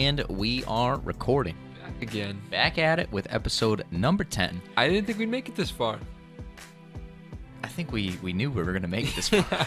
And we are recording. Back again. Back at it with episode number 10. I didn't think we'd make it this far. I think we knew we were going to make it this far.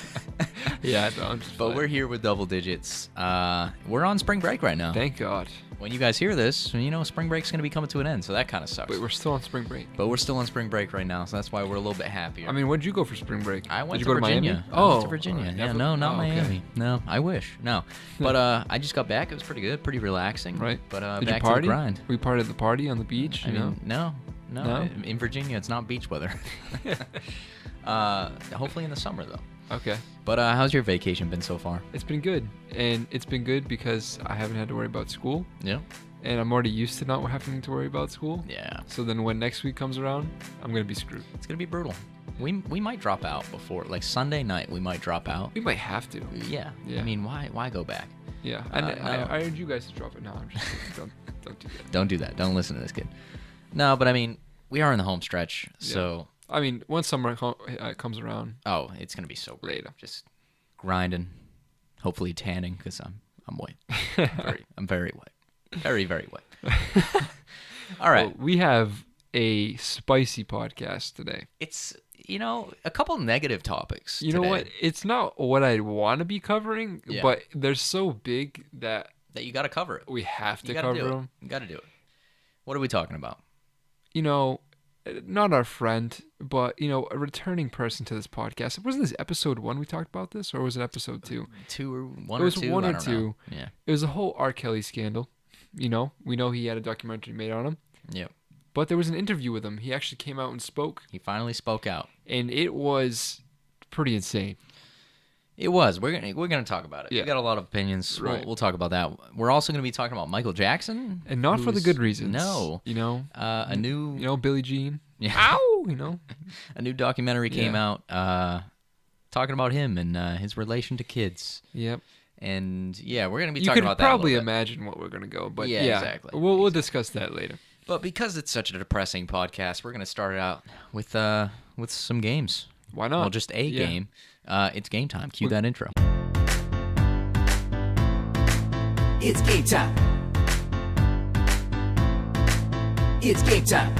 Yeah, no, I'm just But fine. we're here with double digits. We're on spring break right now. Thank God. When you guys hear this, you know spring break's going to be coming to an end, so that kind of sucks. Wait, we're still on spring break. But we're still on spring break right now, so that's why we're a little bit happier. I mean, where'd you go for spring break? I went Did to you go Virginia. To Miami? I went to Virginia. Yeah, never- no, not oh, okay. Miami. No, I wish. No. But I just got back. It was pretty good, pretty relaxing. Right. But Did back you party? to the grind. We partied at the party on the beach, I you know? mean, no. No? In Virginia, it's not beach weather. Hopefully in the summer, though. Okay. But how's your vacation been so far? It's been good. And it's been good because I haven't had to worry about school. Yeah. And I'm already used to not having to worry about school. Yeah. So then when next week comes around, I'm going to be screwed. It's going to be brutal. We might drop out before, like Sunday night, we might drop out. We might have to. Yeah. Yeah. I mean, why go back? Yeah. And no. I urge you guys to drop it now. I'm just kidding. Don't do that. Don't do that. Don't listen to this kid. No, but I mean, we are in the home stretch, so... I mean, once summer comes around, Oh, it's going to be so great. Later. Just grinding, hopefully tanning, because I'm white. I'm very white. Very, very white. All right. well, we have a spicy podcast today. It's, a couple negative topics You know today what? It's not what I want to be covering, Yeah. but they're so big that that you got to cover it. we have to You got to cover do it. them. You got to do it. What are we talking about? Not our friend, but a returning person to this podcast. Wasn't this episode 1 we talked about this, or was it episode 2? Two or one It was or two? one I or don't two. know. Yeah. It was a whole R. Kelly scandal. We know he had a documentary made on him, Yep. but there was an interview with him. He actually came out and spoke, He finally spoke out. and it was pretty insane. It was. We're gonna talk about it. Yeah. We got a lot of opinions. Right. We'll talk about that. We're also gonna be talking about Michael Jackson, And not for the who's- good reasons. No. A new Billie Jean. Yeah. Ow! a new documentary came Yeah. out talking about him and his relation to kids. Yep. And yeah, we're gonna be You talking could about that. a probably little bit. imagine what we're gonna go, but Yeah, yeah, exactly. We'll discuss that later. But because it's such a depressing podcast, we're gonna start it out with some games. Why not? Well, just a Yeah. game. It's game time. Cue that intro. It's game time. It's game time.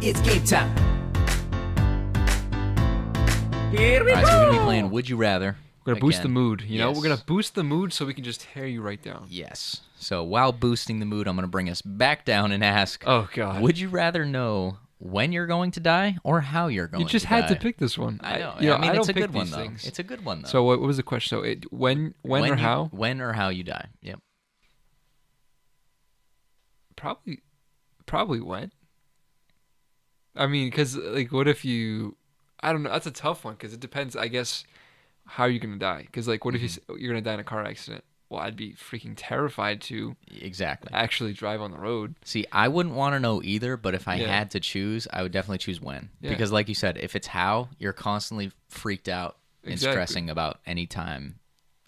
It's game time. Here we All right, so we're gonna be playing Would You Rather. We're gonna boost the again. mood. We're Yes. gonna boost the mood so we can just tear you right down. Yes. So while boosting the mood, I'm gonna bring us back down and ask: Oh God. Would you rather know when you're going to die or how you're going You just to had die? to pick this one. I know. I I mean, don't it's a pick good one these though. things. It's a good one though. So what was the question? So when or you- how? When or how you die. Yep. Probably when. I mean, because what if you? I don't know. That's a tough one because it depends. I guess how you're gonna die. Because what if you're gonna die in a car accident? Well, I'd be freaking terrified to Exactly. actually drive on the road. See, I wouldn't want to know either, but if I Yeah. had to choose, I would definitely choose when. Yeah. Because like you said, if it's how, you're constantly freaked out and Exactly. stressing about any time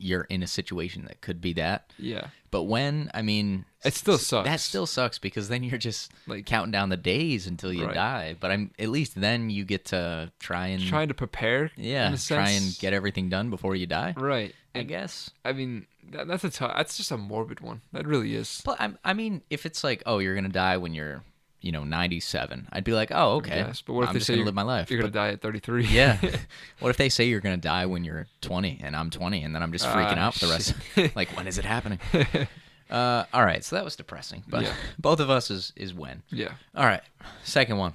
you're in a situation that could be that. Yeah. But when, I mean... It still sucks. That still sucks because then you're just Like- counting down the days until you Right. die. But at least then you get to trying Trying to prepare. Yeah, In a try and sense. get everything done before you die, Right. I And, guess. I mean, that's a tough. That's just a morbid one. That really is. But I mean, if it's like, oh, you're going to die when you're, 97, I'd be like, oh, okay. Yes, but what if I'm they just say going to you're- live my life. You're But- gonna die at 33. Yeah. What if they say you're going to die when you're 20 and I'm 20 and then I'm just freaking out for the rest of like, when is it happening? All right. So that was depressing, but Yeah. both of us is when. Yeah. All right. Second one.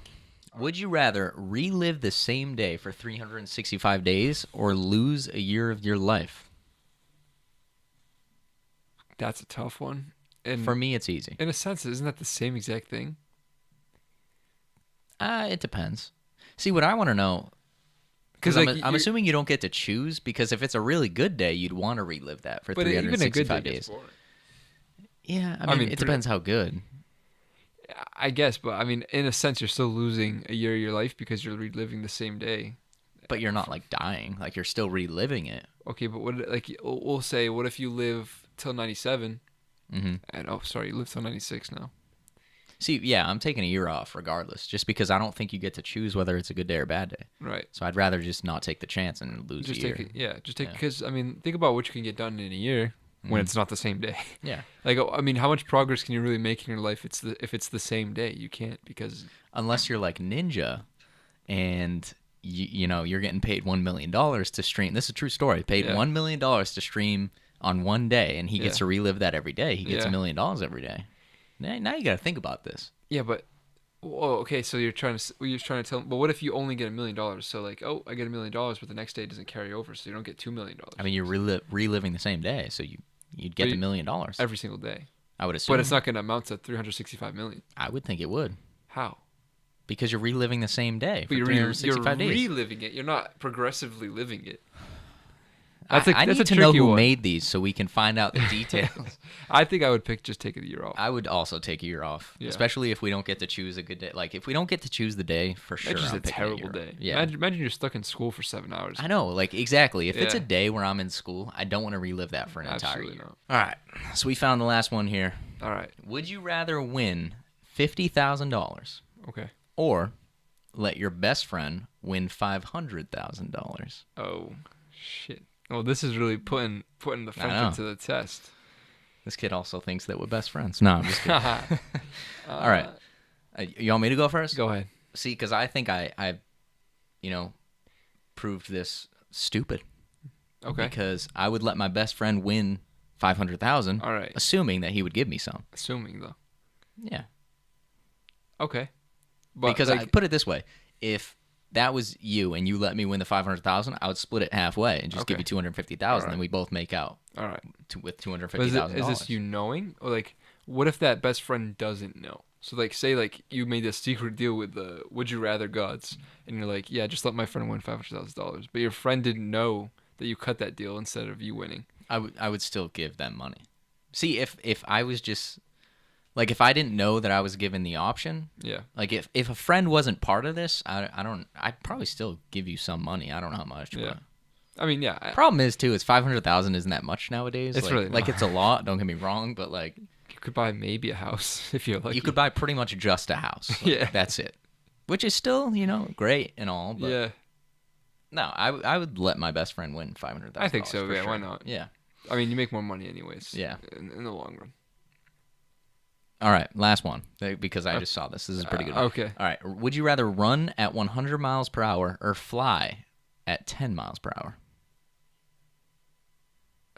Would you rather relive the same day for 365 days or lose a year of your life? That's a tough one. And For me, it's easy. in a sense, isn't that the same exact thing? It depends. See, what I want to know, because Because I'm assuming you don't get to choose, because if it's a really good day, you'd want to relive that for but even a good 365 day days. gets boring. Yeah, I I mean, mean, it pretty- depends how good. I guess, but I mean, in a sense, you're still losing a year of your life because you're reliving the same day. But you're not like dying, like you're still reliving it. Okay, but what we'll say, what if you live till 97? Mm-hmm. And you live till 96 now. See, yeah, I'm taking a year off regardless, just because I don't think you get to choose whether it's a good day or bad day. Right. So I'd rather just not take the chance and lose Just a year. take it. Yeah, just take Yeah. because I mean, think about what you can get done in a year when it's not the same day. Yeah. Like, I mean, how much progress can you really make in your life if it's the same day? You can't, because Unless you're like Ninja and you're getting paid $1 million to stream. This is a true story. Paid $1 million to stream on one day, and he gets to relive that every day. He gets $1 million every day. Now you got to think about this. Yeah, but okay, so you're trying to tell. But what if you only get $1 million? So like, oh, I get $1 million, but the next day it doesn't carry over, so you don't get $2 million. I mean, you're reliving the same day, so you'd get the $1 million every single day. I would assume. But it's not going to amount to 365 million. I would think it would. How? Because you're reliving the same day for But you're 365 days. reliving it. You're not progressively living it. I need to know who made these so we can find out the details. I think I would just take a year off. I would also take a year off, especially if we don't get to choose a good day. Like, if we don't get to choose the day, for sure. It's just a terrible day. Yeah. Imagine you're stuck in school for 7 hours. I know, like, exactly. If it's a day where I'm in school, I don't want to relive that for an entire year. Not. All right, so we found the last one here. All right. Would you rather win $50,000 Okay. or let your best friend win $500,000? Oh, shit. Well, this is really putting the friendship to the test. This kid also thinks that we're best friends. No, I'm just kidding. All right. You want me to go first? Go ahead. See, because I think I proved this stupid. Okay. Because I would let my best friend win $500,000. All right. Assuming that he would give me some. Assuming, though. Yeah. Okay. But because I put it this way: if that was you and you let me win the $500,000, I would split it halfway and just give you $250,000, and we both make out. All right. With $250,000. Is this you knowing, or like, what if that best friend doesn't know? So like, say like you made this secret deal with the Would You Rather gods, and you're like, yeah, just let my friend win $500,000, but your friend didn't know that you cut that deal instead of you winning. I would still give them money. See, if I was just like, if I didn't know that I was given the option, like if a friend wasn't part of this, I'd probably still give you some money. I don't know how much. Yeah. But. I mean, yeah. Problem is too, is 500,000 isn't that much nowadays. It's like, really not. Like, it's a lot. Don't get me wrong, but like you could buy maybe a house if you're lucky. You could buy pretty much just a house. Like, yeah, that's it. Which is still, great and all. But yeah. No, I would let my best friend win $500,000. I think so. Yeah, sure. Why not? Yeah. I mean, you make more money anyways. Yeah. In the long run. All right, last one, because I just saw this. This is a pretty good one. Okay. All right, would you rather run at 100 miles per hour or fly at 10 miles per hour?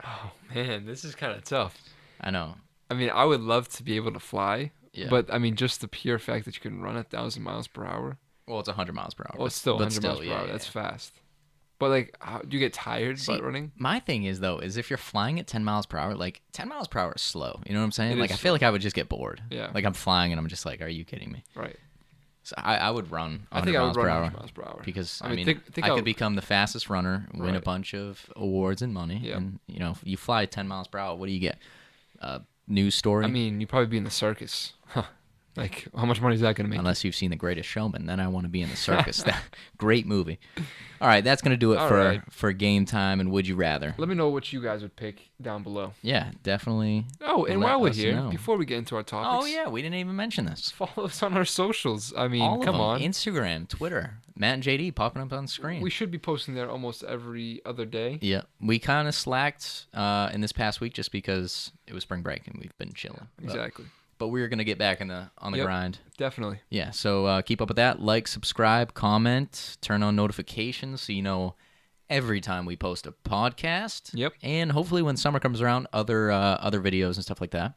Oh, man, this is kind of tough. I know. I mean, I would love to be able to fly, yeah. But, I mean, just the pure fact that you can run 1,000 miles per hour. Well, it's 100 miles per hour. Well, it's still 100 miles per hour. That's fast. But, like, do you get tired by running? My thing is, though, is if you're flying at 10 miles per hour, like, 10 miles per hour is slow. You know what I'm saying? Like, I feel like I would just get bored. Yeah. Like, I'm flying, and I'm just like, are you kidding me? Right. So I would run 100 I think I would run 100 miles miles per hour. Because, I mean, I could become the fastest runner, win a bunch of awards and money. Yeah. And, you fly 10 miles per hour, what do you get? News story? I mean, you'd probably be in the circus. Like, how much money is that going to make? Unless you've seen The Greatest Showman, then I want to be in the circus. Great movie. All right, that's going to do it for Game Time and Would You Rather. Let me know what you guys would pick down below. Yeah, definitely. Oh, and while we're here, before we get into our topics. Oh, yeah, we didn't even mention this. Follow us on our socials. I mean, All of come them. on. Instagram, Twitter, Matt and JD popping up on screen. We should be posting there almost every other day. Yeah, we kind of slacked in this past week just because it was spring break and we've been chilling. Exactly. But we're going to get back on the grind. Definitely. Yeah, so keep up with that. Like, subscribe, comment, turn on notifications so you know every time we post a podcast. Yep. And hopefully when summer comes around, other videos and stuff like that.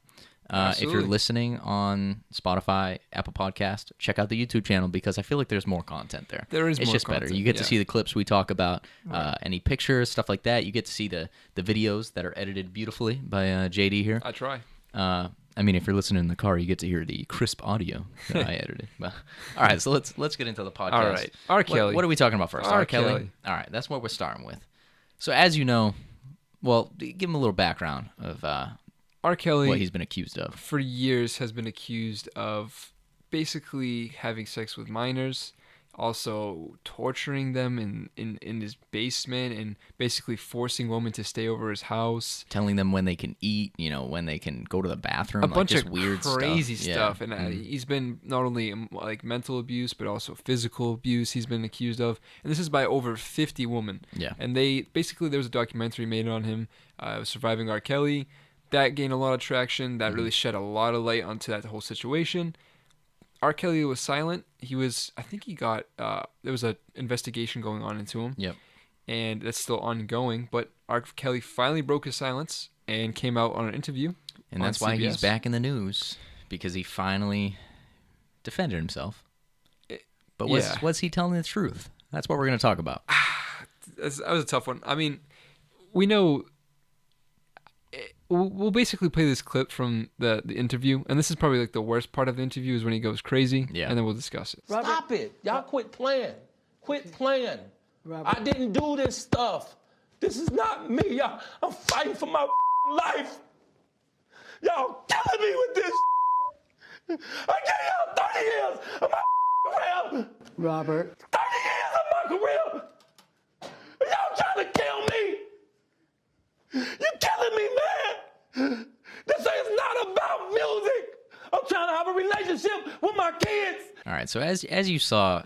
If you're listening on Spotify, Apple Podcast, check out the YouTube channel because I feel like there's more content there. There is it's more just content, better. You get to see the clips we talk about, any pictures, stuff like that. You get to see the videos that are edited beautifully by JD here. I try. I mean, if you're listening in the car, you get to hear the crisp audio that I edited. But, all right, so let's get into the podcast. All right, R. Kelly. What are we talking about first? R. Kelly. All right, that's what we're starting with. So as you know, well, give him a little background of R. Kelly, what he's been accused of. For years has been accused of basically having sex with minors, also torturing them in his basement and basically forcing women to stay over his house. Telling them when they can eat, when they can go to the bathroom. A like bunch just of weird crazy stuff. stuff. And he's been not only like mental abuse, but also physical abuse he's been accused of. And this is by over 50 women. Yeah. And there was a documentary made on him, Surviving R. Kelly. That gained a lot of traction. That really shed a lot of light onto that whole situation. R. Kelly was silent. I think he got, there was an investigation going on into him. Yep. And that's still ongoing. But R. Kelly finally broke his silence and came out on an interview. And that's why he's back in the news, because he finally defended himself. But was he telling the truth? That's what we're going to talk about. That was a tough one. I mean, we know... We'll basically play this clip from the interview, and this is probably like the worst part of the interview is when he goes crazy, and then we'll discuss it. Stop it. Y'all quit playing. Quit playing. I didn't do this stuff. This is not me, y'all. I'm fighting for my life. Y'all killing me with this. I gave y'all 30 years of my career. Robert. 30 years of my career. Y'all trying to kill me. You're killing me, man. This is not about music. I'm trying to have a relationship with my kids. All right, so as you saw,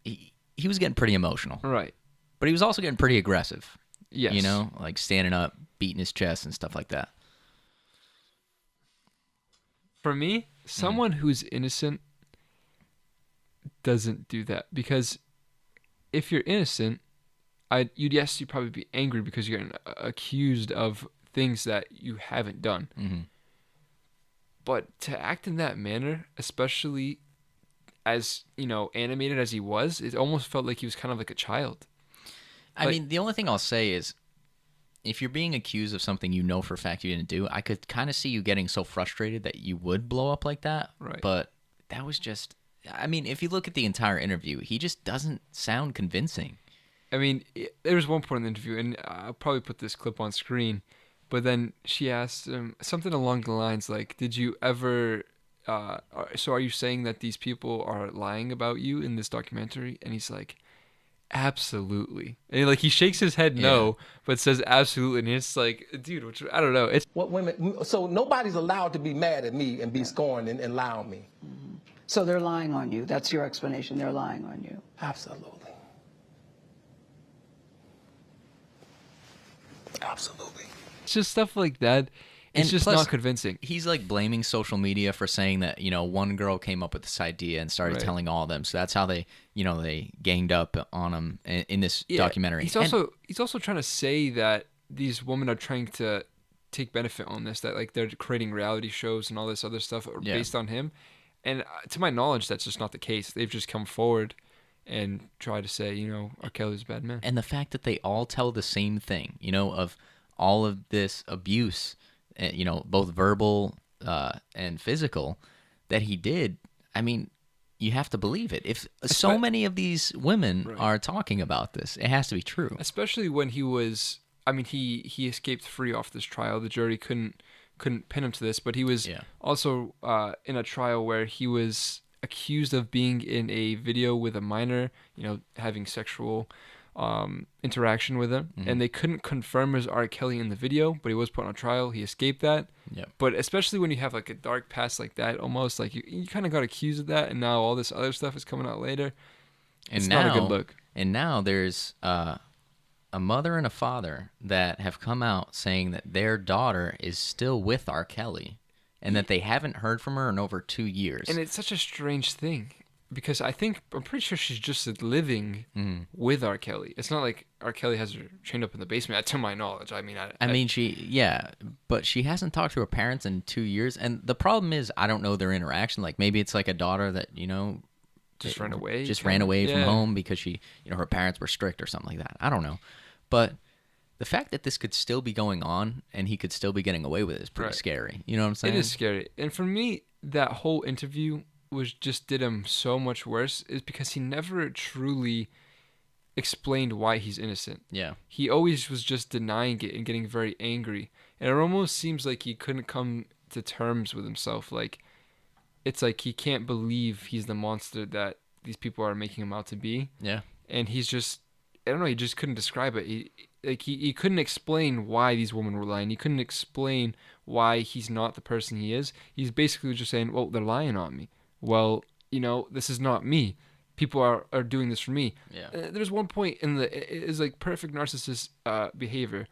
he was getting pretty emotional. Right. But he was also getting pretty aggressive. Yes. Like standing up, beating his chest and stuff like that. For me, someone who's innocent doesn't do that, because if you're innocent, you'd probably be angry because you're accused of things that you haven't done. Mm-hmm. But to act in that manner, especially as, animated as he was, it almost felt like he was kind of like a child. I mean, the only thing I'll say is, if you're being accused of something you know for a fact you didn't do, I could kind of see you getting so frustrated that you would blow up like that. Right. But that was just... I mean, if you look at the entire interview, he just doesn't sound convincing. I mean, there was one point in the interview, and I'll probably put this clip on screen, but then she asked him something along the lines like, did you ever... so are you saying that these people are lying about you in this documentary? And he's like... Absolutely. And he shakes his head no, but says absolutely. And it's like, dude, I don't know. It's What women? So nobody's allowed to be mad at me and be scorned and lie on me. Mm-hmm. So they're lying on you. That's your explanation. They're lying on you. Absolutely. Absolutely. It's just stuff like that. It's And just plus, not convincing. He's like blaming social media for saying that, one girl came up with this idea and started telling all of them. So that's how they ganged up on him in this documentary. He's also trying to say that these women are trying to take benefit on this, that like they're creating reality shows and all this other stuff based on him. And to my knowledge, that's just not the case. They've just come forward and tried to say, R. Kelly's a bad man. And the fact that they all tell the same thing, of all of this abuse, both verbal and physical, that he did. I mean, you have to believe it. If so many of these women are talking about this, it has to be true. Especially when he was, he escaped free off this trial. The jury couldn't pin him to this, but he was also in a trial where he was accused of being in a video with a minor, having sexual interaction with him, and they couldn't confirm as R. Kelly in the video, but he was put on trial. He escaped that. Yep. But especially when you have like a dark past like that, almost like you kind of got accused of that, and now all this other stuff is coming out later. It's not a good look. And now there's a mother and a father that have come out saying that their daughter is still with R. Kelly, and that they haven't heard from her in over 2 years. And it's such a strange thing. Because I'm pretty sure she's just living with R. Kelly. It's not like R. Kelly has her chained up in the basement, to my knowledge. I mean, but she hasn't talked to her parents in 2 years. And the problem is, I don't know their interaction. Like, maybe it's like a daughter that, just ran away. Ran away from home because she, her parents were strict or something like that. I don't know. But the fact that this could still be going on and he could still be getting away with it is pretty scary. You know what I'm saying? It is scary. And for me, that whole interview did him so much worse is because he never truly explained why he's innocent. Yeah. He always was just denying it and getting very angry. And it almost seems like he couldn't come to terms with himself. Like, it's like he can't believe he's the monster that these people are making him out to be. Yeah. And he's just, I don't know, he just couldn't describe it. He couldn't explain why these women were lying. He couldn't explain why he's not the person he is. He's basically just saying, well, they're lying on me. Well, you know, this is not me. People are doing this for me. Yeah. There's one point in it's like perfect narcissist behavior.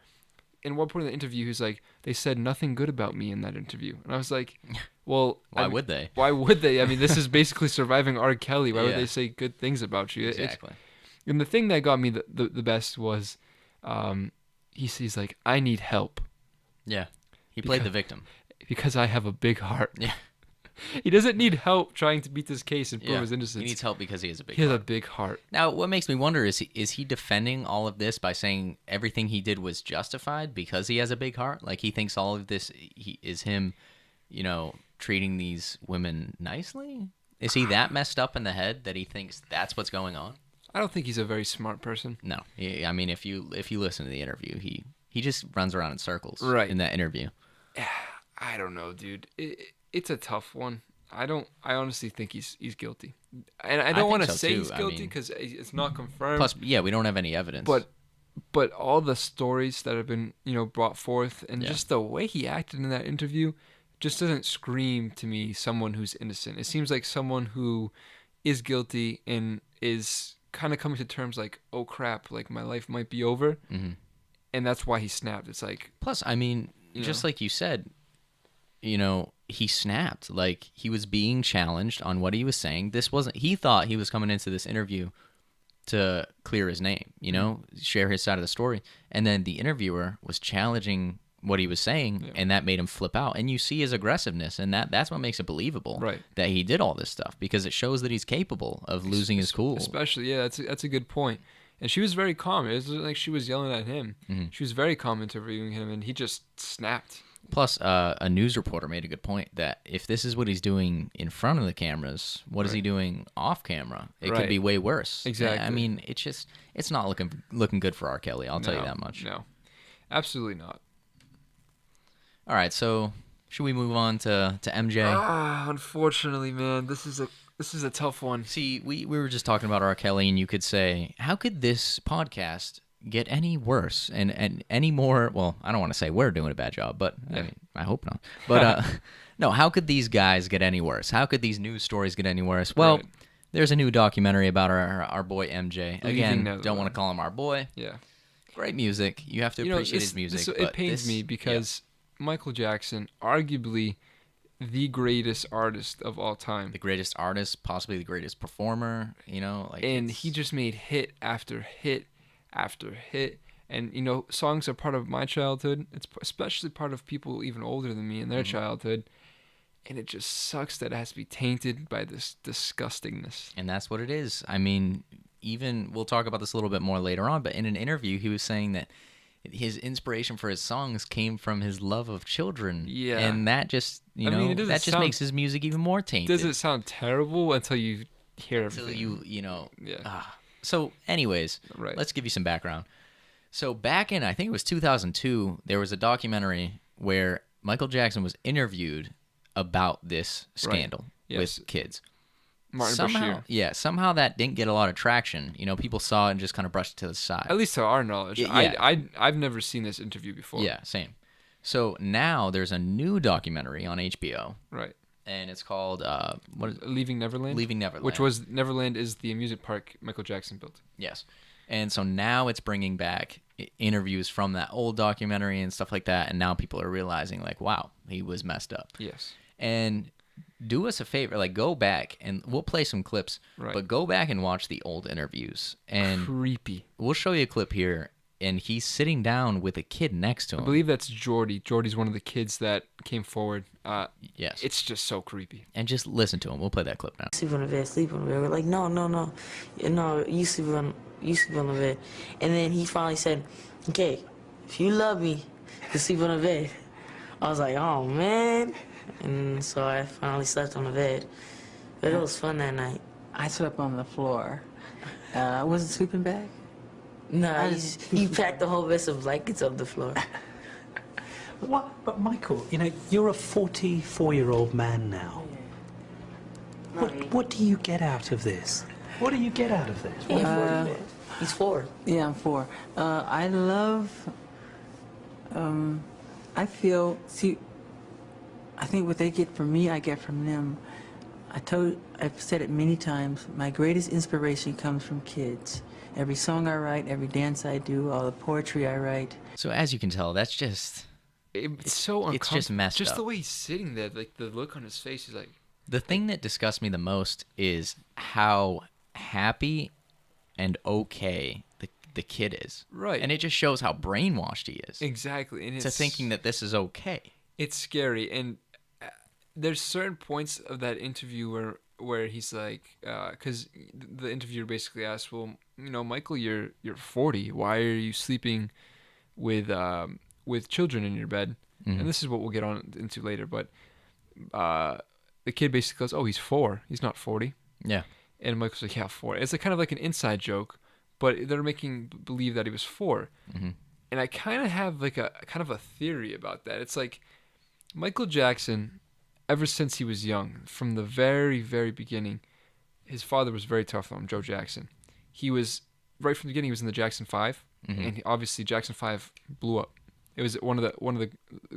In one point in the interview, he's like, they said nothing good about me in that interview. And I was like, well, Why would they? Why would they? I mean, this is basically surviving R. Kelly. Why would Yeah. they say good things about you? Exactly. And the thing that got me the best was he's like, I need help. Yeah. He played the victim. Because I have a big heart. Yeah. He doesn't need help trying to beat this case and prove Yeah. his innocence. He needs help because he has a big He has heart. a big heart. Now, what makes me wonder is he defending all of this by saying everything he did was justified because he has a big heart? Like, he thinks all of this is him, you know, treating these women nicely? Is he that messed up in the head that he thinks that's what's going on? I don't think he's a very smart person. No. I mean, if you listen to the interview, he just runs around in circles Right. in that interview. I don't know, dude. It's a tough one. I honestly think he's guilty, and I don't think want to so, say too. he's I guilty mean- because it's not confirmed. Plus, yeah, we don't have any evidence. But all the stories that have been brought forth, and Yeah. just the way he acted in that interview, just doesn't scream to me someone who's innocent. It seems like someone who is guilty and is kind of coming to terms like, oh crap, like my life might be over, and that's why he snapped. It's like, Plus, I mean, just like you said, he snapped. Like, he was being challenged on what he was saying. He thought he was coming into this interview to clear his name, share his side of the story. And then the interviewer was challenging what he was saying, and that made him flip out. And you see his aggressiveness, and that's what makes it believable Right. that he did all this stuff, because it shows that he's capable of losing his cool. especially, yeah, that's a good point. And she was very calm. It wasn't like she was yelling at him. She was very calm interviewing him, and he just snapped. Plus, a news reporter made a good point that if this is what he's doing in front of the cameras, what is he doing off camera? It could Right. be way worse. Exactly. I mean, it's not looking good for R. Kelly. I'll tell you that much. No, absolutely not. All right, so should we move on to MJ? Unfortunately, man, this is a tough one. See, we were just talking about R. Kelly, and you could say, how could this podcast get any worse and any more? Well, I don't want to say we're doing a bad job, but I hope not. But no, how could these guys get any worse? How could these news stories get any worse? Well, Right. there's a new documentary about our boy MJ. Leaving Again, Neverland. don't want to call him our boy. Yeah, Great music. You have to appreciate his music. it but pains me because Michael Jackson, arguably the greatest artist of all time, the greatest artist, possibly the greatest performer, and he just made hit after hit after hit. And songs are part of my childhood. It's especially part of people even older than me in their childhood. And it just sucks that it has to be tainted by this disgustingness. And that's what it is. I mean, even we'll talk about this a little bit more later on, but in an interview, he was saying that his inspiration for his songs came from his love of children. Yeah. And that just, I mean, it doesn't that just sound- makes his music even more tainted. Does it sound terrible until you hear Until everything? Yeah. So, anyways, Right. let's give you some background. So, back in, I think it was 2002, there was a documentary where Michael Jackson was interviewed about this scandal Yes. with kids. Martin somehow, Bashir. yeah, somehow that didn't get a lot of traction. People saw it and just kind of brushed it to the side. At least to our knowledge. Yeah. I've never seen this interview before. Yeah, same. So now there's a new documentary on HBO, Right. and it's called what is it? Leaving Neverland. Leaving Neverland. Which was Neverland is the amusement park Michael Jackson built. Yes. And so now it's bringing back interviews from that old documentary and stuff like that, and now people are realizing, like, wow, he was messed up. Yes. And do us a favor, like, go back, and we'll play some clips, Right. but go back and watch the old interviews. And Creepy. we'll show you a clip here, and he's sitting down with a kid next to him. I believe that's Jordy. Jordy's one of the kids that came forward. Yes. It's just so creepy. And just listen to him. We'll play that clip now. Sleep on the bed, sleep on the bed. We're like, no, you sleep on the bed. And then he finally said, okay, if you love me, you sleep on the bed. I was like, oh man. And so I finally slept on the bed. But it was fun that night. I slept on the floor. Was it sleeping bag? No, he packed the whole vest of blankets up the floor. What? But Michael, you're a 44-year-old man now. What do you get out of this? What do you get out of this? He's 4. Yeah, I'm 4. I love. I feel. See, I think what they get from me, I get from them. I've said it many times. My greatest inspiration comes from kids. Every song I write, every dance I do, all the poetry I write. So as you can tell, that's just It's so uncomfortable. it's just messed Just up. the way he's sitting there, like the look on his face, he's like. The thing that disgusts me the most is how happy and okay the kid is. Right. And it just shows how brainwashed he is. Exactly. And To thinking that this is okay. it's scary. And there's certain points of that interview where he's like, because the interviewer basically asked, well, Michael, you're 40. Why are you sleeping with children in your bed? Mm-hmm. And this is what we'll get on into later. But the kid basically goes, oh, he's 4. He's not 40. Yeah. And Michael's like, yeah, 4. It's kind of like an inside joke, but they're making believe that he was 4. Mm-hmm. And I kind of have like a kind of a theory about that. It's like Michael Jackson, ever since he was young, from the very, very beginning, his father was very tough on him, Joe Jackson. He was, right from the beginning, he was in the Jackson 5, and obviously Jackson 5 blew up. It was one of the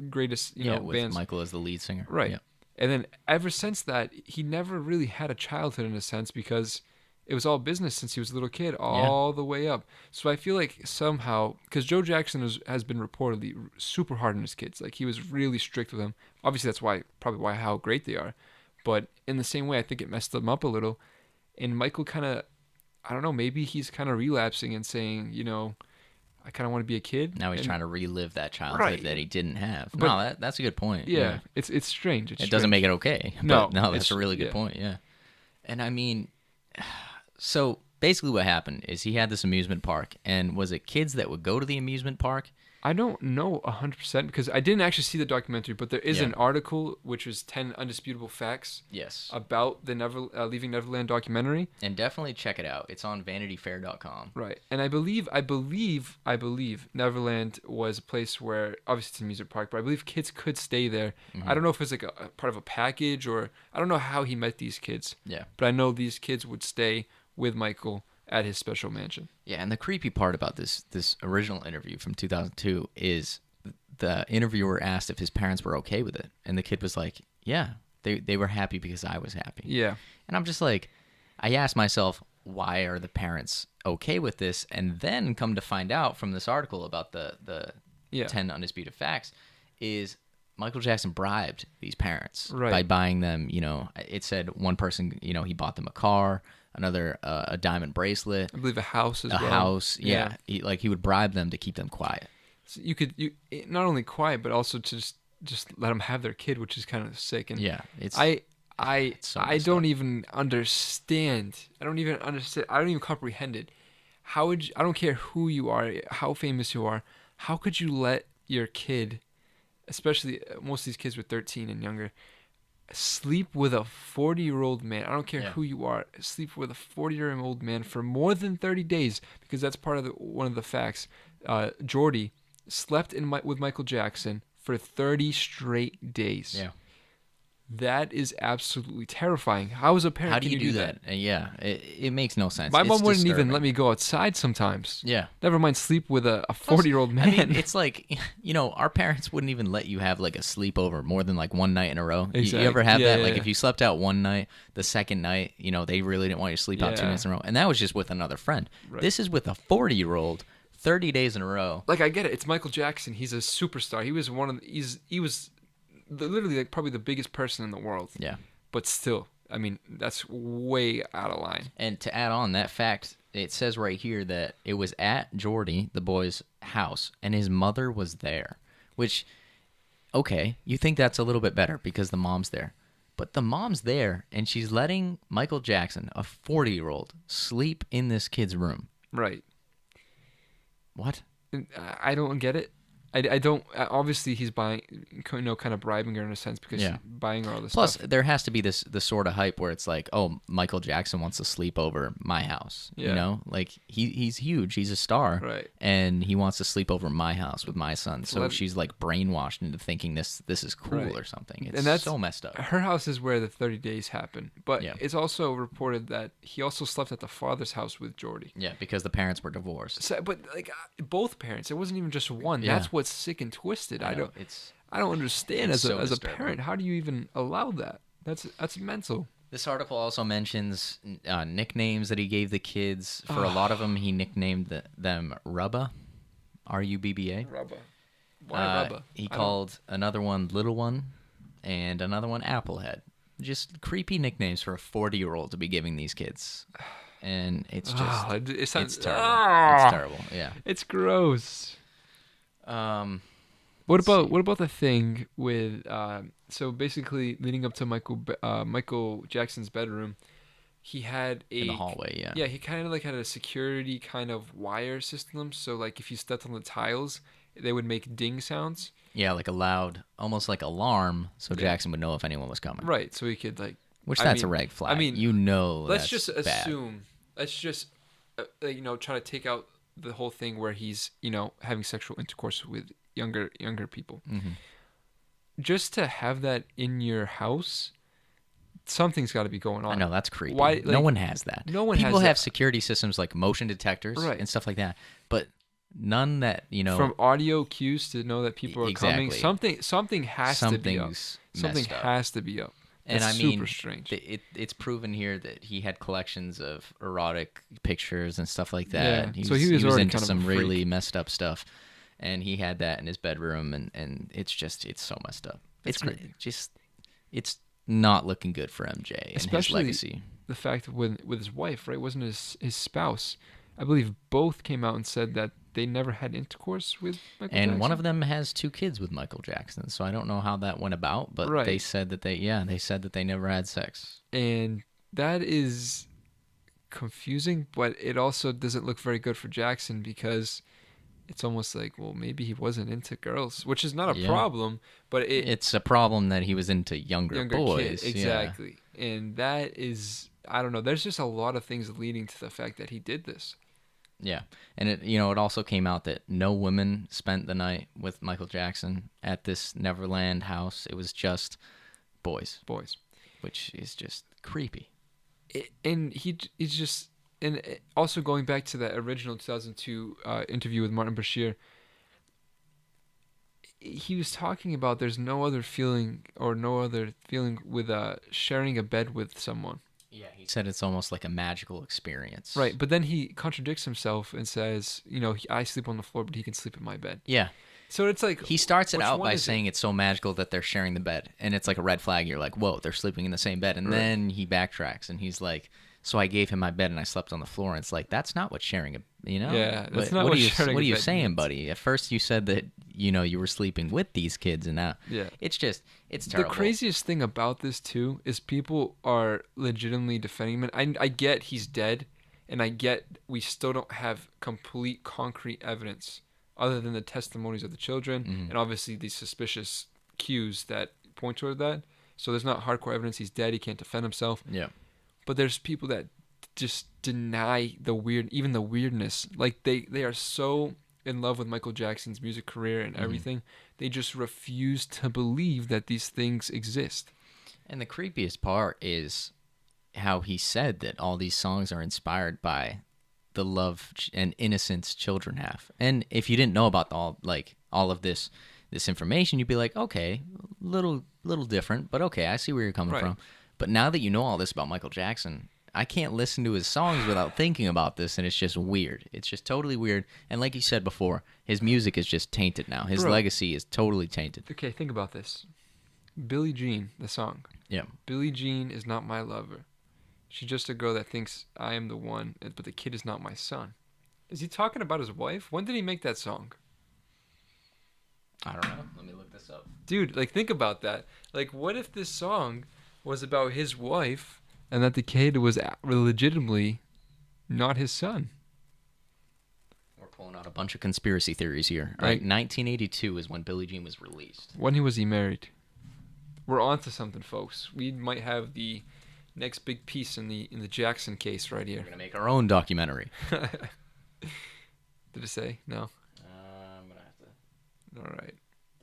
greatest, with bands. Michael as the lead singer. Right. Yeah. And then ever since that, he never really had a childhood in a sense because it was all business since he was a little kid all the way up. So I feel like somehow, because Joe Jackson has been reportedly super hard on his kids. Like he was really strict with them. Obviously that's probably how great they are. But in the same way, I think it messed them up a little. And Michael kind of, I don't know, maybe he's kind of relapsing and saying, I kind of want to be a kid. Now he's trying to relive that childhood that he didn't have. But, no, that's a good point. Yeah, it's strange. It doesn't make it okay. No, but that's a really good point. Yeah. And I mean, so basically what happened is he had this amusement park, and was it kids that would go to the amusement park? I don't know 100% because I didn't actually see the documentary, but there is an article which was 10 undisputable facts. Yes. About the Leaving Neverland documentary. And definitely check it out. It's on VanityFair.com. Right. And I believe Neverland was a place where, obviously it's a music park, but I believe kids could stay there. I don't know if it's like a part of a package or I don't know how he met these kids. Yeah. But I know these kids would stay with Michael at his special mansion. Yeah, and the creepy part about this original interview from 2002 is the interviewer asked if his parents were okay with it, and the kid was like, yeah, they were happy because I was happy. Yeah. And I'm just like, I asked myself, why are the parents okay with this? And then come to find out from this article about the 10 undisputed facts is Michael Jackson bribed these parents by buying them, it said one person, he bought them a car, another a diamond bracelet. I believe a house as well. A house, yeah. He would bribe them to keep them quiet. So you not only quiet, but also to just let them have their kid, which is kind of sick. And yeah, I don't even understand. I don't even comprehend it. I don't care who you are, how famous you are. How could you let your kid, especially most of these kids were 13 and younger, sleep with a 40-year-old man? I don't care who you are. Sleep with a 40-year-old man for more than 30 days, because that's part of one of the facts. Jordy slept with Michael Jackson for 30 straight days. Yeah. That is absolutely terrifying. How is a parent? How do you do that? Yeah, it makes no sense. My mom wouldn't even let me go outside sometimes. Yeah. Never mind sleep with a 40-year-old man. I mean, it's like, our parents wouldn't even let you have like a sleepover more than like one night in a row. Exactly. You ever have that? Yeah, like if you slept out one night, the second night, they really didn't want you to sleep out 2 nights in a row. And that was just with another friend. Right. This is with a 40-year-old, 30 days in a row. Like, I get it. It's Michael Jackson. He's a superstar. He was literally like probably the biggest person in the world. Yeah. But still, I mean, that's way out of line. And to add on that fact, it says right here that it was at Jordy, the boy's house, and his mother was there. Which, okay, you think that's a little bit better because the mom's there. But the mom's there, and she's letting Michael Jackson, a 40-year-old, sleep in this kid's room. Right. What? I don't get it. I don't. Obviously, he's buying, kind of bribing her in a sense because Yeah. she's buying her all this Plus, stuff. there has to be the sort of hype where it's like, oh, Michael Jackson wants to sleep over my house. Yeah. You know, like he's huge, he's a star, Right. and he wants to sleep over my house with my son. So Let- she's like brainwashed into thinking this is cool Right. or something. It's And that's so messed up. Her house is where the 30 days happen, but Yeah. it's also reported that he also slept at the father's house with Jordy. Yeah, because the parents were divorced. So, but like both parents, it wasn't even just one. Yeah. That's what's sick and twisted. I don't understand it's as a so as a disturbing. parent. How do you even allow that? That's mental. This article also mentions nicknames that he gave the kids. For a lot of them, he nicknamed them Rubba, R-U-B-B-A. Rubba. Why Rubba? He called another one Little One and another one Applehead. Just creepy nicknames for a 40-year-old to be giving these kids. And it's just, It sounds it's terrible. It's terrible, yeah. It's gross. Um, What about the thing with so basically leading up to Michael Jackson's bedroom, he had in the hallway, yeah. Yeah, he kind of like had a security kind of wire system. So like if you stepped on the tiles, they would make ding sounds. Yeah, like a loud, almost like alarm, so Yeah. jackson would know if anyone was coming. Right, so he could like. Which I that's mean- a red flag. I mean, you know let's that's just bad. assume. Let's just try to take out the whole thing where he's having sexual intercourse with younger people. Mm-hmm. Just to have that in your house, something's got to be going on. I know, that's creepy. Why? No like, one has that. No one has People have that. security systems like motion detectors Right. and stuff like that, but none that, From audio cues to know that people are coming. Exactly. Something has to be up. Something's Something messed up. has to be up. And That's I mean, super strange. it's proven here that he had collections of erotic pictures and stuff like Yeah, that. so he was already into kind of a some really freak. messed up stuff, and he had that in his bedroom, and it's so messed up. That's creepy. It's not looking good for MJ and his Especially legacy. the fact with his wife, right? Wasn't his spouse? I believe both came out and said that they never had intercourse with Michael And Jackson. one of them has 2 kids with Michael Jackson, so I don't know how that went about, but Right. they said that they said that they never had sex. And that is confusing, but it also doesn't look very good for Jackson because it's almost like, well, maybe he wasn't into girls, which is not a Yeah. problem, but It's a problem that he was into younger boys. kids, exactly. And that is, I don't know. There's just a lot of things leading to the fact that he did this. Yeah. And it also came out that no women spent the night with Michael Jackson at this Neverland house. It was just boys, which is just creepy. And he's just, and also going back to that original 2002 interview with Martin Bashir, he was talking about there's no other feeling with sharing a bed with someone. Yeah, he said it's almost like a magical experience. Right, but then he contradicts himself and says, I sleep on the floor, but he can sleep in my bed. Yeah. So it's like He starts it which out one by is it? saying it's so magical that they're sharing the bed, and it's like a red flag. You're like, whoa, they're sleeping in the same bed. And Right. then he backtracks, and he's like, so I gave him my bed, and I slept on the floor. And it's like, that's not what sharing a, Yeah, that's What- not what what are you, sharing what are a you bed saying, means. buddy? At first you said that, you were sleeping with these kids, and now Yeah. it's terrible. The craziest thing about this too is people are legitimately defending him. I get he's dead, and I get we still don't have complete concrete evidence other than the testimonies of the children and obviously these suspicious cues that point toward that. So there's not hardcore evidence he's dead. He can't defend himself. Yeah. But there's people that just deny the weirdness. Like they are so in love with Michael Jackson's music career and everything. They just refuse to believe that these things exist. And the creepiest part is how he said that all these songs are inspired by the love and innocence children have. And if you didn't know about all of this information, you'd be like, okay, little different, but okay, I see where you're coming Right. from. But now that you know all this about Michael Jackson, I can't listen to his songs without thinking about this, and it's just weird. It's just totally weird. And like you said before, his music is just tainted now. His Bro. legacy is totally tainted. Okay, think about this. Billie Jean, the song. Yeah. Billie Jean is not my lover. She's just a girl that thinks I am the one, but the kid is not my son. Is he talking about his wife? When did he make that song? I don't know. Let me look this up. Dude, like think about that. Like what if this song was about his wife and that the kid was legitimately not his son? We're pulling throwing out a bunch of conspiracy theories here. All right, 1982 is when Billie Jean was released. When was he married? We're on to something, folks. We might have the next big piece in the Jackson case right here. We're gonna make our own documentary. Did it say? No. I'm gonna have to. All right.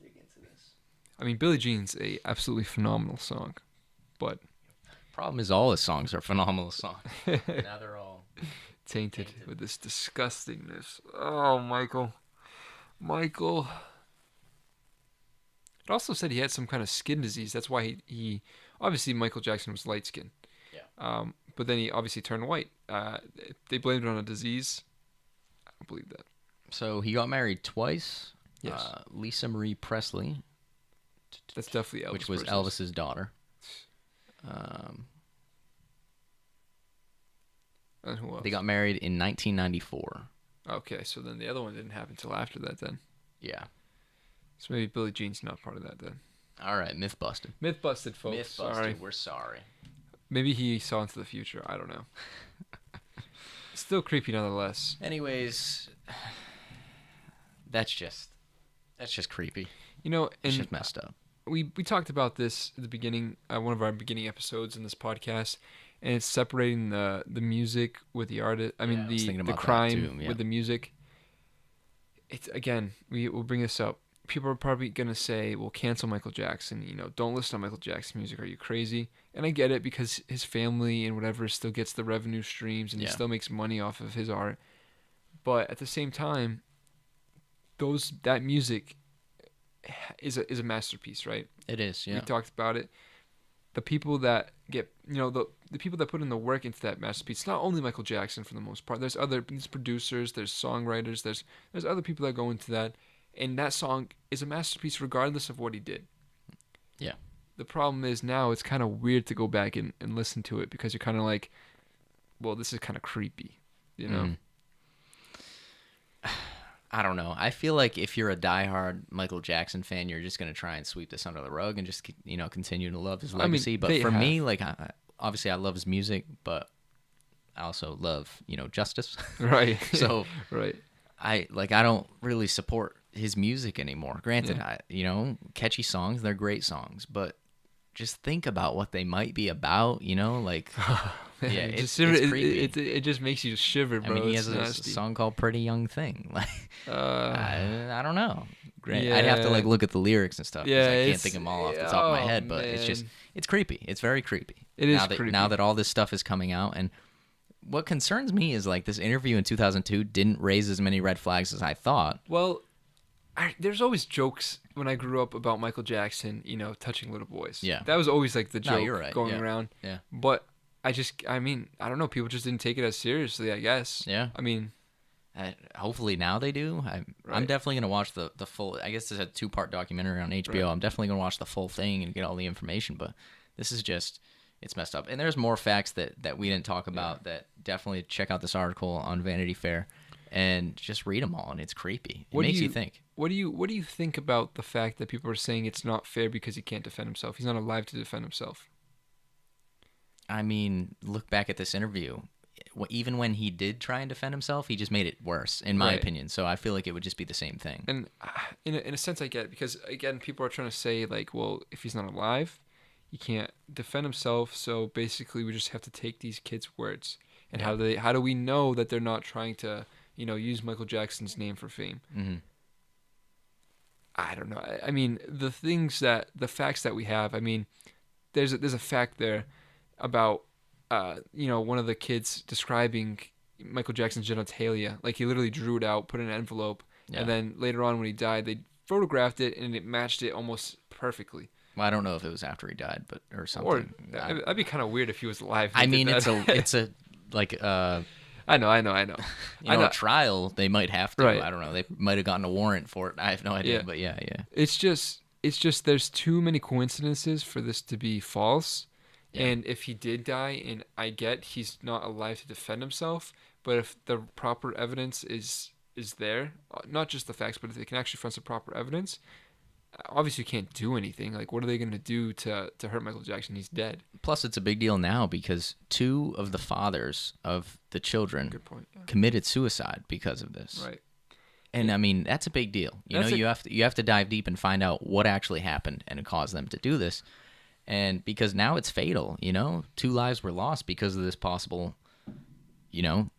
Dig into this. I mean, Billie Jean's a absolutely phenomenal song, but Problem is, all his songs are phenomenal songs. Now they're all tainted with this disgustingness. Oh, Michael. It also said he had some kind of skin disease. That's why he obviously Michael Jackson was light skinned. Yeah. But then he obviously turned white. They blamed it on a disease. I don't believe that. So he got married twice. Yes. Lisa Marie Presley, That's definitely Elvis. which was Presley's. Elvis's daughter. And who else? They got married in 1994. Okay, so then the other one didn't happen until after that then. Yeah. So maybe Billie Jean's not part of that then. All right, myth busted. Myth busted, folks. Myth busted. Sorry. We're sorry. Maybe he saw into the future. I don't know. Still creepy nonetheless. Anyways, that's just creepy. You know, It's and just messed up. we talked about this at the beginning, one of our beginning episodes in this podcast, and it's separating the music with the artist. I mean, Yeah, I was thinking the about that crime too, yeah. with the music. It's again, we'll bring this up. People are probably gonna say, "Well, cancel Michael Jackson. You know, don't listen to Michael Jackson music. Are you crazy?" And I get it because his family and whatever still gets the revenue streams, and he Yeah. still makes money off of his art. But at the same time, that music is a masterpiece, right? It is, yeah. We talked about it. The people that get, the people that put in the work into that masterpiece, not only Michael Jackson for the most part. There's producers, there's songwriters, there's other people that go into that, and that song is a masterpiece regardless of what he did. Yeah. The problem is now it's kind of weird to go back and listen to it because you're kind of like, well, this is kind of creepy, you know? I don't know. I feel like if you're a diehard Michael Jackson fan, you're just going to try and sweep this under the rug and just, continue to love his legacy. But for me, like, obviously I love his music, but I also love, justice. Right. So right. I don't really support his music anymore. Granted, catchy songs, they're great songs, but just think about what they might be about, like, yeah, it's creepy. It just makes you shiver, bro. I mean, he It's has a nasty. song called "Pretty Young Thing." Like, I don't know. Yeah. I'd have to look at the lyrics and stuff. 'Cause Yeah, I can't it's- think of them all off the top of my oh, head. But it's creepy. It's very creepy. It is creepy now that all this stuff is coming out. And what concerns me is like this interview in 2002 didn't raise as many red flags as I thought. Well, there's always jokes when I grew up about Michael Jackson, touching little boys. Yeah. That was always like the joke you're right. going Yeah. around. Yeah. But I don't know. People just didn't take it as seriously, I guess. Yeah. I mean, Hopefully now they do. I'm Right. definitely gonna watch the full. I guess it's a 2-part documentary on HBO. Right. I'm definitely gonna watch the full thing and get all the information. But this is just, it's messed up. And there's more facts that we didn't talk about. That definitely check out this article on Vanity Fair and just read them all. And it's creepy. It makes you think. What do you think about the fact that people are saying it's not fair because he can't defend himself? He's not alive to defend himself. I mean, look back at this interview. Even when he did try and defend himself, he just made it worse, in my Right. opinion. So I feel like it would just be the same thing. And in a sense, I get it because again, people are trying to say like, well, if he's not alive, he can't defend himself. So basically, we just have to take these kids' words. And how do we know that they're not trying to use Michael Jackson's name for fame? Mm-hmm. I don't know. I mean, the facts that we have. I mean, there's a fact there about one of the kids describing Michael Jackson's genitalia. Like he literally drew it out, put it in an envelope, Yeah. and then later on when he died, they photographed it and it matched it almost perfectly. Well, I don't know if it was after he died, or Or something. that'd be kind of weird if he was alive. I and did mean, that. it's a like I know. a trial. They might have to. Right. I don't know. They might have gotten a warrant for it. I have no idea. Yeah. But yeah. It's just there's too many coincidences for this to be false. Yeah. And if he did die, and I get he's not alive to defend himself, but if the proper evidence is there, not just the facts, but if they can actually find some proper evidence, obviously you can't do anything. Like, what are they going to do to hurt Michael Jackson? He's dead. Plus, it's a big deal now because 2 of the fathers of the children Good point. Yeah. committed suicide because of this. Right. And I mean, that's a big deal. You have to dive deep and find out what actually happened and it caused them to do this. And because now it's fatal, 2 lives were lost because of this possible,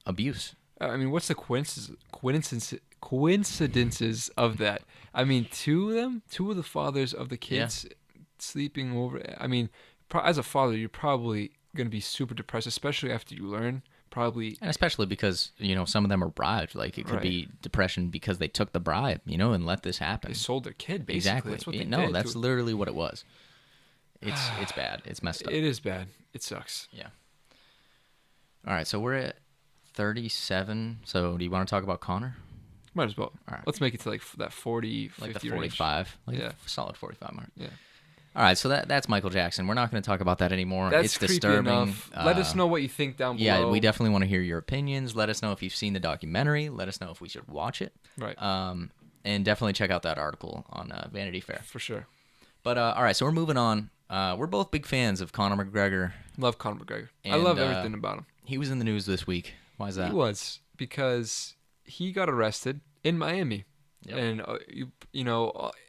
abuse. I mean, what's the coincidences of that? I mean, 2 of the fathers of the kids sleeping over. I mean, as a father, you're probably going to be super depressed, especially after you learn. Probably, and especially because some of them are bribed. Like it could be depression because they took the bribe, and let this happen. They sold their kid, basically. Exactly. That's what they no, did that's literally what it was. It's bad. It's messed up. It is bad. It sucks. Yeah. All right, so we're at 37. So do you want to talk about Conor? Might as well. All right. Let's make it to like that 40, 50 like the range. 45, a solid 45 mark. Yeah. All right, so that's Michael Jackson. We're not going to talk about that anymore. That's it's creepy disturbing. enough. Let us know what you think down below. Yeah, we definitely want to hear your opinions. Let us know if you've seen the documentary. Let us know if we should watch it. Right. And definitely check out that article on Vanity Fair. For sure. But all right, so we're moving on. We're both big fans of Conor McGregor. Love Conor McGregor. I And, love everything about him. He was in the news this week. Why is that? He was, because he got arrested in Miami. Yep. And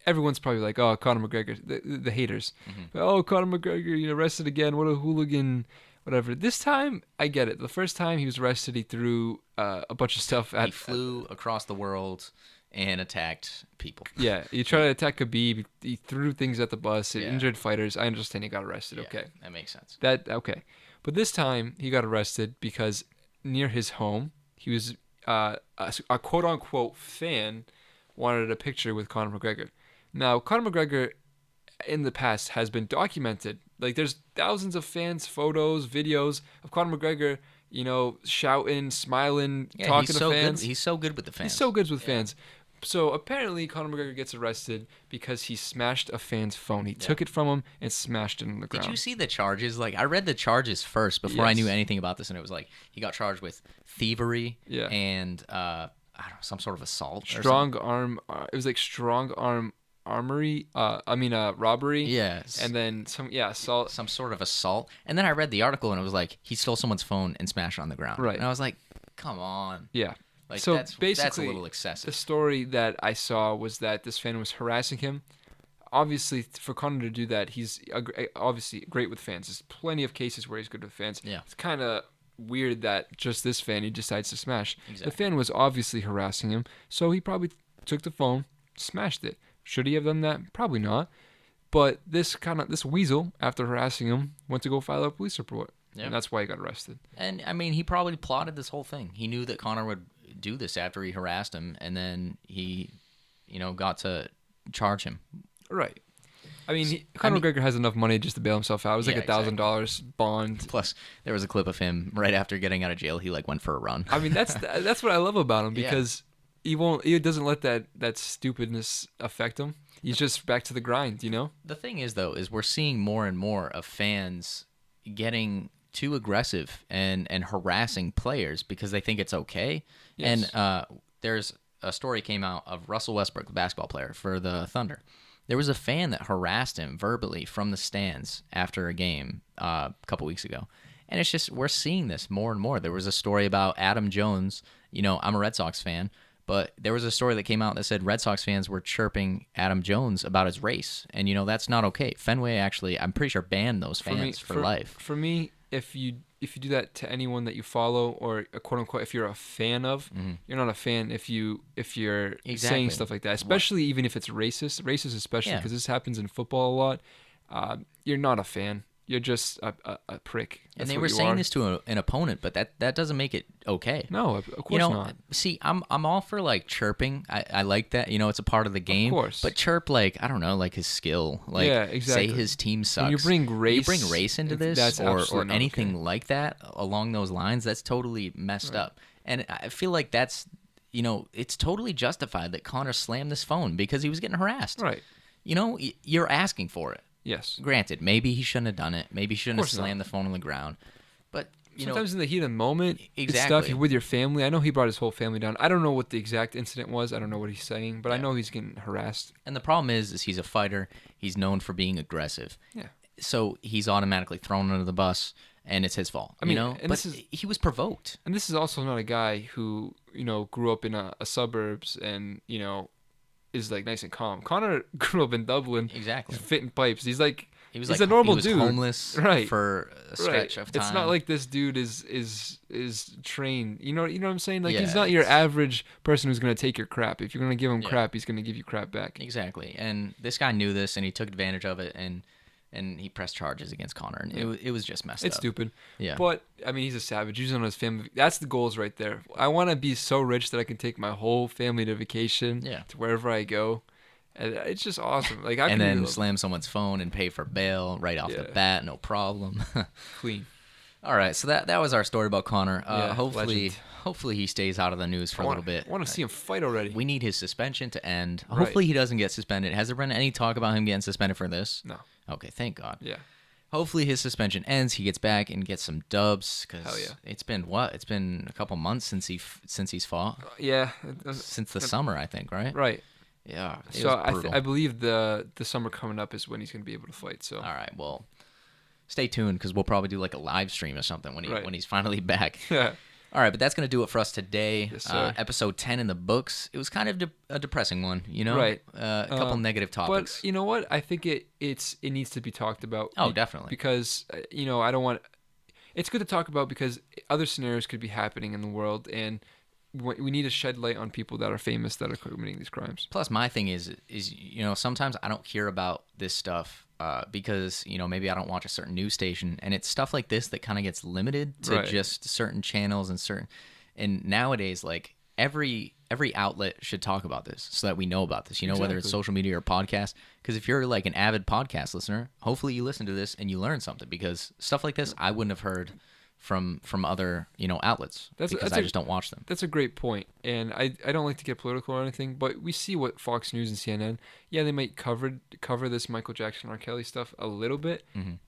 everyone's probably like, "Oh, Conor McGregor," the haters. "Oh, Conor McGregor, arrested again. What a hooligan!" Whatever. This time, I get it. The first time he was arrested, he threw a bunch of stuff at. He flew across the world and attacked people. Yeah, he tried to attack Khabib. He threw things at the bus. It injured fighters. I understand he got arrested. Yeah, okay, that makes sense. Okay, but this time he got arrested because near his home, he was a quote unquote fan wanted a picture with Conor McGregor. Now, Conor McGregor in the past has been documented. Like, there's thousands of fans, photos, videos of Conor McGregor, shouting, smiling, talking to fans. He's so good with the fans. He's so good with fans. So apparently Conor McGregor gets arrested because he smashed a fan's phone. He took it from him and smashed it on the ground. Did you see the charges? Like, I read the charges first before I knew anything about this, and it was like he got charged with thievery and I don't know, some sort of assault. Strong arm. It was like strong arm armory. Robbery. Yes. And then assault. Some sort of assault. And then I read the article, and it was like he stole someone's phone and smashed it on the ground. Right. And I was like, come on. Yeah. Like, so that's basically, a little excessive. The story that I saw was that this fan was harassing him. Obviously, for Conor to do that, he's obviously great with fans. There's plenty of cases where he's good with fans. Yeah. It's kind of weird that just this fan he decides to smash. Exactly. The fan was obviously harassing him, so he probably took the phone, smashed it. Should he have done that? Probably not. But this weasel, after harassing him, went to go file a police report. Yep. And that's why he got arrested. And I mean, he probably plotted this whole thing. He knew that Conor would do this after he harassed him, and then he, got to charge him. Right. I mean, Conor McGregor has enough money just to bail himself out. It was like $1,000 bond. Plus, there was a clip of him right after getting out of jail. He went for a run. I mean, that's what I love about him, because he doesn't let that stupidness affect him. He's just back to the grind, The thing is, though, is we're seeing more and more of fans getting too aggressive and harassing players because they think it's okay. Yes. And there's a story came out of Russell Westbrook, the basketball player for the Thunder. There was a fan that harassed him verbally from the stands after a game a couple weeks ago. And it's just, we're seeing this more and more. There was a story about Adam Jones. I'm a Red Sox fan, but there was a story that came out that said Red Sox fans were chirping Adam Jones about his race. And, that's not okay. Fenway actually, I'm pretty sure, banned those fans for life. For me, if you do that to anyone that you follow, or quote unquote, if you're a fan of, you're not a fan if you're saying stuff like that, especially even if it's racist especially, because this happens in football a lot. You're not a fan. You're just a prick. And they were saying this to an opponent, but that doesn't make it okay. No, of course not. See, I'm all for chirping. I like that. It's a part of the game. Of course. But chirp I don't know, his skill. Exactly. Say his team sucks. When you bring race into this, that's or not anything okay. like that along those lines, that's totally messed up. And I feel like that's it's totally justified that Conor slammed this phone because he was getting harassed. Right. You're asking for it. Yes. Granted, maybe he shouldn't have done it. Maybe he shouldn't have slammed the phone on the ground. But sometimes in the heat of the moment, exactly. It's stuff, you're with your family. I know he brought his whole family down. I don't know what the exact incident was. I don't know what he's saying, but I know he's getting harassed. And the problem is he's a fighter. He's known for being aggressive. Yeah. So he's automatically thrown under the bus. and it's his fault. I mean, you know, and but this is- he was provoked. And this is also not a guy who, grew up in a suburbs and, is like nice and calm. Conor grew up in Dublin. Exactly. He's fitting pipes. He's like, He was he's like a normal he was dude. homeless Right. for a stretch of time. It's not like this dude is trained. You know what I'm saying? Like, he's Yeah, not your it's- average person who's gonna take your crap. If you're gonna give him crap, he's gonna give you crap back. Exactly. And this guy knew this, and he took advantage of it, and he pressed charges against Conor, and it was just messed It's up. stupid. Yeah. But I mean, he's a savage. He's on his family. That's the goals right there. I want to be so rich that I can take my whole family to vacation. Yeah. To wherever I go. And it's just awesome. Like, I and can then be slam someone's phone and pay for bail right off the Yeah. bat, no problem. clean. All right, so that was our story about Conor. Yeah, hopefully, legend. hopefully he stays out of the news for a little bit. I want to see him fight already. We need his suspension to end. Right. Hopefully he doesn't get suspended. Has there been any talk about him getting suspended for this? No. Okay, thank God. Yeah. Hopefully his suspension ends. He gets back and gets some dubs Hell because yeah. it's been what? It's been a couple months since he's fought. Yeah. Since the summer, I think, right? Right. Yeah. It So was brutal. I believe the summer coming up is when he's gonna be able to fight. So. All right. Well, stay tuned because we'll probably do like a live stream or something when Right. when he's finally back. Yeah. All right, but that's gonna do it for us today. Yes, sir. Episode 10 in the books. It was kind of a depressing one, you know. Right. A couple negative topics. But you know what? I think it needs to be talked about. Oh, definitely. Because I don't want. It's good to talk about because other scenarios could be happening in the world, and we need to shed light on people that are famous that are committing these crimes. Plus, my thing is sometimes I don't hear about this stuff because maybe I don't watch a certain news station, and it's stuff like this that kind of gets limited to Right. just certain channels and nowadays like every outlet should talk about this so that we know about this. Whether it's Exactly. social media or podcast. Because if you're like an avid podcast listener, hopefully you listen to this and you learn something because stuff like this I wouldn't have heard from other outlets because I just don't watch them. That's a great point, and I don't like to get political or anything, but we see what Fox News and CNN, they might cover this Michael Jackson, R. Kelly stuff a little bit,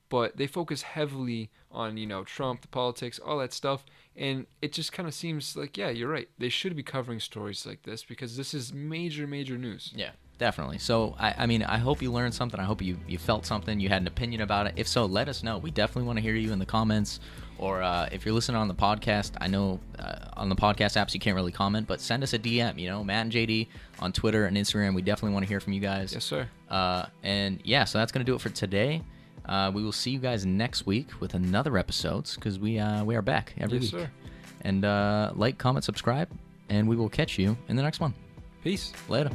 but they focus heavily on Trump, the politics, all that stuff, and it just kind of seems like you're right. They should be covering stories like this because this is major news. Yeah, definitely. So, I mean, I hope you learned something. I hope you felt something. You had an opinion about it. If so, let us know. We definitely want to hear you in the comments. Or if you're listening on the podcast, I know on the podcast apps you can't really comment, but send us a DM, Matt and JD on Twitter and Instagram. We definitely want to hear from you guys. Yes, sir. And yeah, so that's going to do it for today. We will see you guys next week with another episodes because we are back every Yes, week. sir. And like, comment, subscribe, and we will catch you in the next one. Peace. Later.